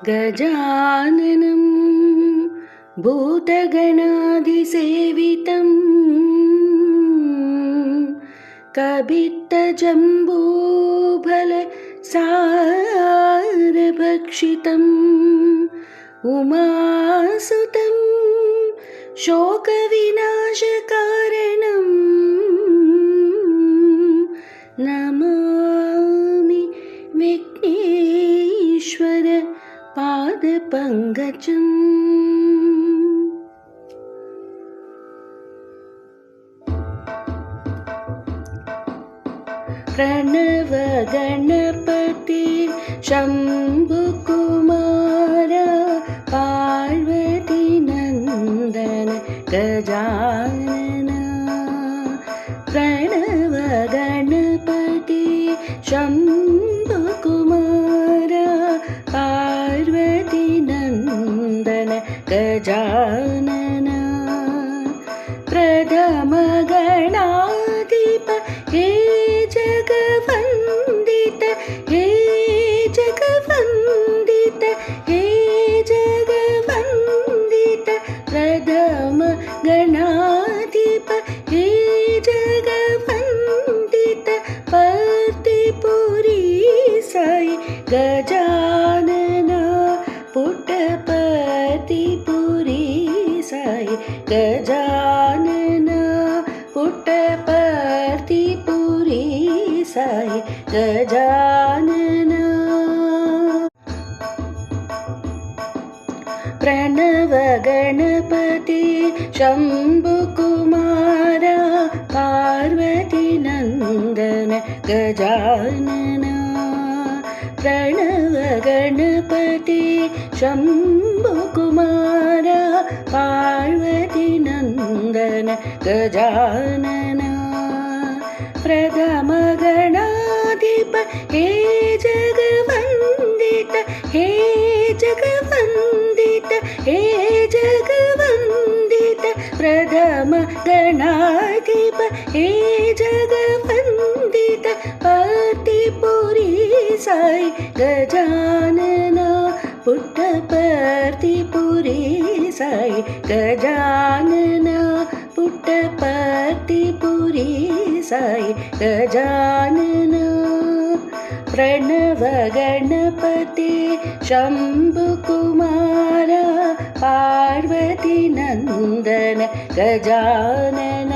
गजाननं भूतगणाधिसेवितं कबित्तजम्बूफलसारभक्षितम् उमासुतं शोकविनाशकारणं नमामि विघ्नेश्वर पादपङ्कजम्। प्रणव गणपति शम्भुकुमार पार्वती नन्दन गजानन। प्रणव गणपति शम्भुकुमार पार्वती नन्दन गजानन। प्रथम गणाधिप हे जगवन्दित हे जगवन्दित हे जगवन्दित। प्रथम गणाधिप हे जगवन्दित पर्तिपुरी साई गजानन। पुट्टपर्तिपुरी साई गजानन। पुट्टपर्तिपुरी साई गजानन। प्रणव गणपति शम्भुकुमार पार्वती नन्दन गजानन। प्रणव गणपति शम्भुकुमार पार्वती नन्दन गजानन। प्रथम गणाधिप हे जगवन्दित हे जगवन्दित हे जगवन्दित। प्रथम गणाधिप हे जगवन्दित पर्तिपुरी साई गजानन। पुट्टपर्तिपुरी साई गजानन। पुट्टपर्तिपुरी साई गजानन। प्रणव गणपति शम्भुकुमार पार्वती नन्दन गजानन।